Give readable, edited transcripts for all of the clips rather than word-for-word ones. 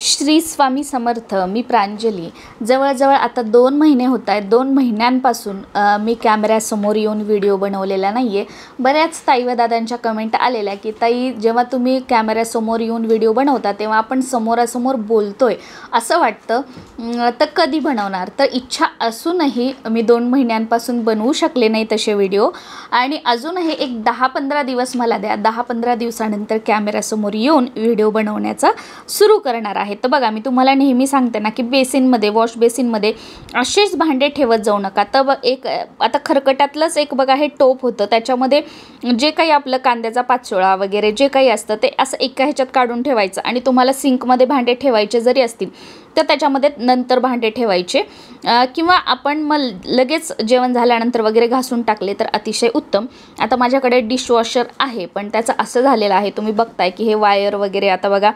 श्री स्वामी समर्थ. मी प्रांजली. जवळजवळ आता 2 महिने होत आहेत. 2 महिन्यांपासून मी कॅमेऱ्यासमोर येऊन व्हिडिओ बनवलेला नाही आहे. बऱ्याच ताई व दादांच्या कमेंट आलेल्या की ताई, जेव्हा तुम्ही कॅमेऱ्यासमोर येऊन व्हिडिओ बनवता तेव्हा आपण समोरासमोर बोलतोय असं वाटतं, तर कधी बनवणार. तर इच्छा असूनही मी 2 महिन्यांपासून बनवू शकले नाही तसे व्हिडिओ, आणि अजूनही एक 10-15 दिवस मला द्या. 10-15 दिवसानंतर कॅमेऱ्यासमोर येऊन व्हिडिओ बनवण्याचा सुरू करणार आहे. तर बघा, मी तुम्हाला नेहमी सांगते ना की बेसिनमध्ये, वॉश बेसिनमध्ये असेच भांडे ठेवत जाऊ नका. तर एक आता खरकटातलंच एक बघा हे टोप होतं, त्याच्यामध्ये जे काही आपलं कांद्याचा पाचोळा वगैरे जे काही असतं ते असं एका ह्याच्यात काढून ठेवायचं, आणि तुम्हाला सिंकमध्ये भांडे ठेवायचे जरी असतील तर त्याच्यामध्ये नंतर भांडे ठेवायचे, किंवा आपण मग लगेच जेवण झाल्यानंतर वगैरे घासून टाकले तर अतिशय उत्तम. आता माझ्याकडे डिशवॉशर आहे, पण त्याचं असं झालेलं आहे, तुम्ही बघताय की हे वायर वगैरे आता बघा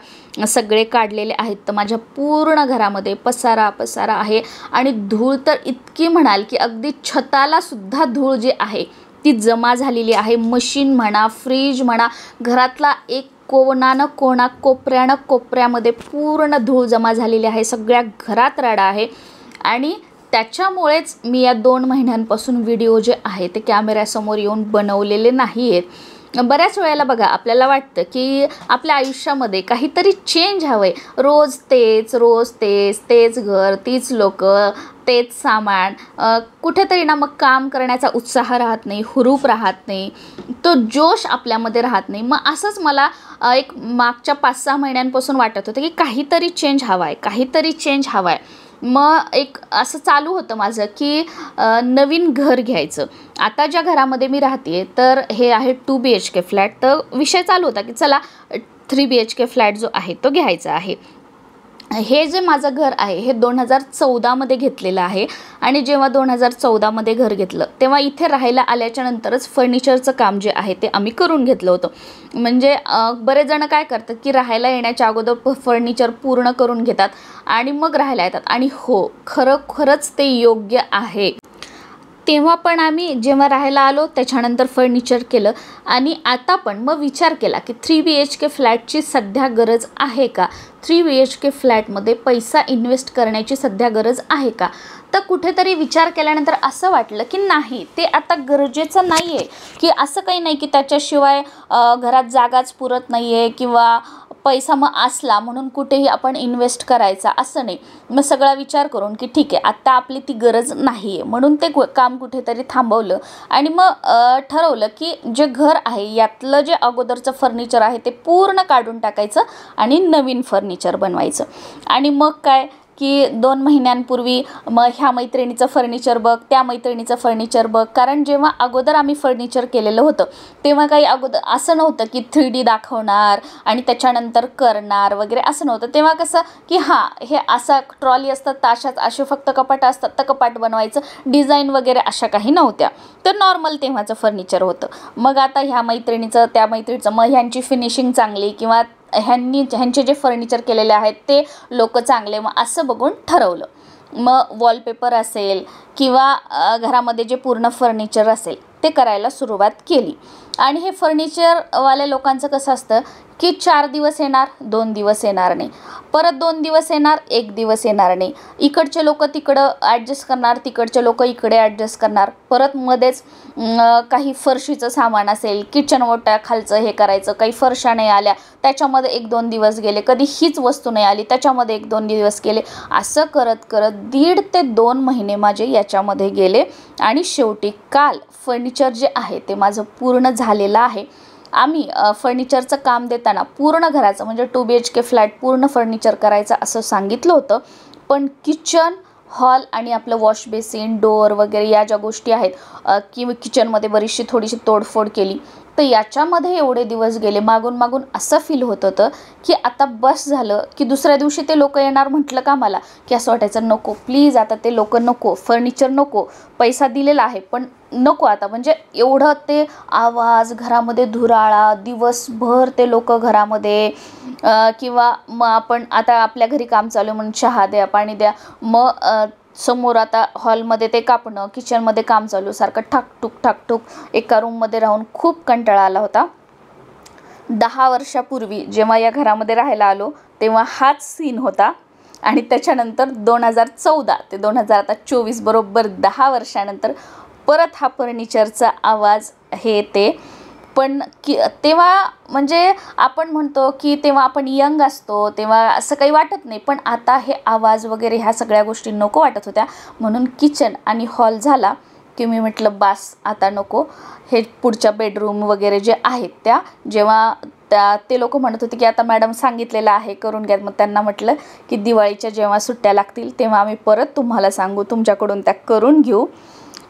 सगळे काढलेले आहेत. तर माझ्या पूर्ण घरामध्ये पसारा आहे, आणि धूळ तर इतकी म्हणाल की अगदी छताला सुद्धा धूळ जी आहे ती जमा झालेली आहे. मशीन म्हणा, फ्रीज म्हणा, घरातला एक कोपऱ्यामध्ये पूर्ण धूळ जमा झालेली आहे. सगळ्या घरात राडा आहे, आणि त्याच्यामुळेच मी या 2 महिन्यांपासून व्हिडिओ जे आहे ते कॅमेऱ्यासमोर येऊन बनवलेले नाही आहेत. बऱ्याच वेळेला बघा आपल्याला वाटतं की आपल्या आयुष्यामध्ये काहीतरी चेंज हवं आहे. रोज तेच घर, तीच लोक, तेच सामान, कुठेतरी ना मग काम करण्याचा उत्साह राहत नाही, हुरूप राहत नाही, तो जोश आपल्यामध्ये राहत नाही. मग असंच मला एक मागच्या 5-6 महिन्यांपासून वाटत होतं की काहीतरी चेंज हवा आहे. मग एक असं चालू होतं माझं की नवीन घर घ्यायचं. आता ज्या घरामध्ये मी राहते तर हे आहे 2 BHK फ्लॅट. तर विषय चालू होता की चला 3 BHK फ्लॅट जो आहे तो घ्यायचा आहे. हे जे माझं घर आहे हे 2014 मध्ये घेतलेलं आहे, आणि जेव्हा 2014 मध्ये घर घेतलं तेव्हा इथे राहायला आल्याच्या नंतरच फर्निचरचं काम जे आहे ते आम्ही करून घेतलं होतं. म्हणजे बरेच जण काय करतात की राहायला येण्याच्या अगोदर फर्निचर पूर्ण करून घेतात आणि मग राहायला येतात, आणि हो, खरंच ते योग्य आहे. तेव्हा पण आम्ही जेव्हा राहायला आलो त्याच्यानंतर फर्निचर केलं, आणि आता पण मग विचार केला की 3 BHK फ्लॅटची सध्या गरज आहे का? 3 BHK फ्लॅटमध्ये पैसा इन्व्हेस्ट करण्याची सध्या गरज आहे का? तर कुठेतरी विचार केल्यानंतर असं वाटलं की नाही, ते आता गरजेचं नाही आहे. की असं काही नाही की त्याच्याशिवाय घरात जागाच पुरत नाही आहे, किंवा पैसा मग असला म्हणून कुठेही आपण इन्व्हेस्ट करायचा असं नाही. मग सगळा विचार करून की ठीक आहे, आत्ता आपली ती गरज नाही आहे, म्हणून ते काम कुठेतरी थांबवलं, आणि मग ठरवलं की जे घर आहे यातलं जे अगोदरचं फर्निचर आहे ते पूर्ण काढून टाकायचं आणि नवीन फर्निचर बनवायचं. आणि मग काय की 2 महिन्यांपूर्वी मग ह्या मैत्रिणीचं फर्निचर बघ, त्या मैत्रिणीचं फर्निचर बघ. कारण जेव्हा अगोदर आम्ही फर्निचर केलेलं होतं तेव्हा काही अगोदर असं नव्हतं की 3D दाखवणार आणि त्याच्यानंतर करणार वगैरे, असं नव्हतं. तेव्हा कसं की हां, हे असा ट्रॉली असतात ताशाच, असे फक्त कपाट असतात तर कपाट बनवायचं, डिझाईन वगैरे अशा काही नव्हत्या. तर नॉर्मल तेव्हाचं फर्निचर होतं. मग आता ह्या मैत्रिणीचं, त्या मैत्रिणीचं, मग ह्यांची फिनिशिंग चांगली, किंवा ह्यांचे जे फर्निचर केलेले आहेत ते लोक चांगले, मग असं बघून ठरवलं. मग वॉलपेपर असेल किंवा घरामध्ये जे पूर्ण फर्निचर असेल ते करायला सुरुवात केली. आणि हे फर्निचरवाल्या लोकांचं कसं असतं की 4 दिवस येणार, 2 दिवस येणार नाही, परत 2 दिवस येणार, 1 दिवस येणार नाही. इकडचे लोक तिकडं ॲडजस्ट करणार, तिकडचे लोक इकडे ॲडजस्ट करणार. परत मध्येच काही फरशीचं सामान असेल, किचन ओट्या खालचं हे करायचं, काही फरशा नाही आल्या त्याच्यामध्ये 1-2 दिवस गेले, कधी हीच वस्तू नाही आली त्याच्यामध्ये 1-2 दिवस गेले. असं करत 1.5 ते 2 महिने माझे याच्यामध्ये गेले, आणि शेवटी काल फर्निचर जे आहे ते माझं पूर्ण झालेलं आहे. आम्ही फर्निचरचं काम देताना पूर्ण घराचं म्हणजे 2 BHK फ्लॅट पूर्ण फर्निचर करायचं असं सांगितलं होतं, पण किचन, हॉल आणि आपलं वॉश बेसिन, डोअर वगैरे या ज्या गोष्टी आहेत, किंवा किचनमध्ये बरीचशी थोडीशी तोडफोड केली, तर याच्यामध्ये एवढे दिवस गेले. मागून असं फील होत होतं की आता बस झालं. की दुसऱ्या दिवशी ते लोक येणार म्हटलं का मला की असं वाटायचं नको, प्लीज आता ते लोक नको, फर्निचर नको, पैसा दिलेला आहे पण नको आता. म्हणजे एवढं ते आवाज, घरामध्ये धुराळा, दिवसभर ते लोक घरामध्ये, किंवा मग आपण आता आपल्या घरी काम चालू म्हणून चहा द्या, पाणी द्या, मग समोर आता हॉलमध्ये ते कापणं, किचनमध्ये काम चालू, सारखं ठाकठूक एका रूममध्ये राहून खूप कंटाळा आला होता. 10 वर्षापूर्वी जेव्हा या घरामध्ये राहायला आलो तेव्हा हाच सीन होता आणि त्याच्यानंतर 2014 ते 2024 बरोबर 10 वर्षानंतर परत हा फर्निचरचा आवाज हे ते. पण तेव्हा म्हणजे आपण म्हणतो की तेव्हा आपण यंग असतो तेव्हा असं काही वाटत नाही, पण आता हे आवाज वगैरे ह्या सगळ्या गोष्टी नको वाटत होत्या. म्हणून किचन आणि हॉल झाला की मी म्हटलं बास आता नको. हे पुढच्या बेडरूम वगैरे जे आहेत त्या जेव्हा ते लोक म्हणत होते की आता मॅडम सांगितलेलं आहे करून घ्या, मग त्यांना म्हटलं की दिवाळीच्या जेव्हा सुट्ट्या लागतील तेव्हा आम्ही परत तुम्हाला सांगू, तुमच्याकडून त्या करून घेऊ.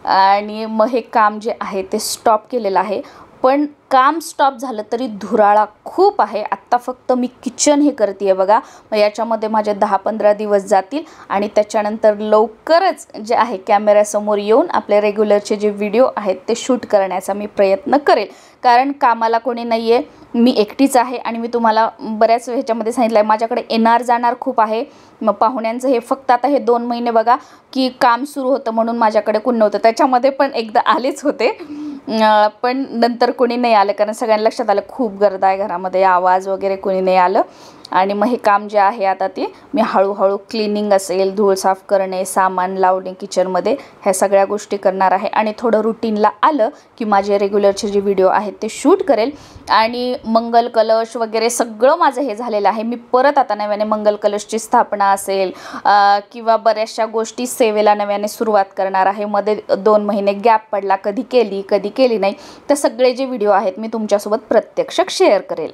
आणि मग हे काम जे आहे ते स्टॉप केलेलं आहे. पण काम स्टॉप झालं तरी धुराळा खूप आहे. आत्ता फक्त मी किचन हे करते आहे बघा. मग याच्यामध्ये माझे 10-15 दिवस जातील आणि त्याच्यानंतर लवकरच जे आहे कॅमेऱ्यासमोर येऊन आपले रेग्युलरचे जे व्हिडिओ आहेत ते शूट करण्याचा मी प्रयत्न करेल. कारण कामाला कोणी नाही आहे, मी एकटीच आहे. आणि मी तुम्हाला बऱ्याच ह्याच्यामध्ये सांगितलं आहे माझ्याकडे येणार जाणार खूप आहे. मग पाहुण्यांचं हे फक्त आता हे 2 महिने बघा की काम सुरू होतं म्हणून माझ्याकडे कोणी नव्हतं. त्याच्यामध्ये पण एकदा आलेच होते पण नंतर कोणी नाही आलं कारण सगळ्यांना लक्षात आलं खूप गर्द आहे घरामध्ये, आवाज वगैरे कोणी नाही आलं. आणि मग हे काम जे आहे आता ते मी हळूहळू क्लिनिंग असेल, धूळ साफ करणे, सामान लावणे किचनमध्ये, ह्या सगळ्या गोष्टी करणार आहे. आणि थोडं रुटीनला आलं की माझे रेग्युलरचे जे व्हिडिओ आहेत ते शूट करेल. आणि मंगल कलश वगैरे सगळं माझं हे झालेलं आहे. मी परत आता नव्याने मंगल कलशची स्थापना असेल किंवा बऱ्याचशा गोष्टी सेवेला नव्याने सुरुवात करणार आहे. मध्ये 2 महिने गॅप पडला, कधी केली कधी केली नाही. तर सगळे जे व्हिडिओ आहेत मी तुमच्यासोबत प्रत्यक्ष शेअर करेल.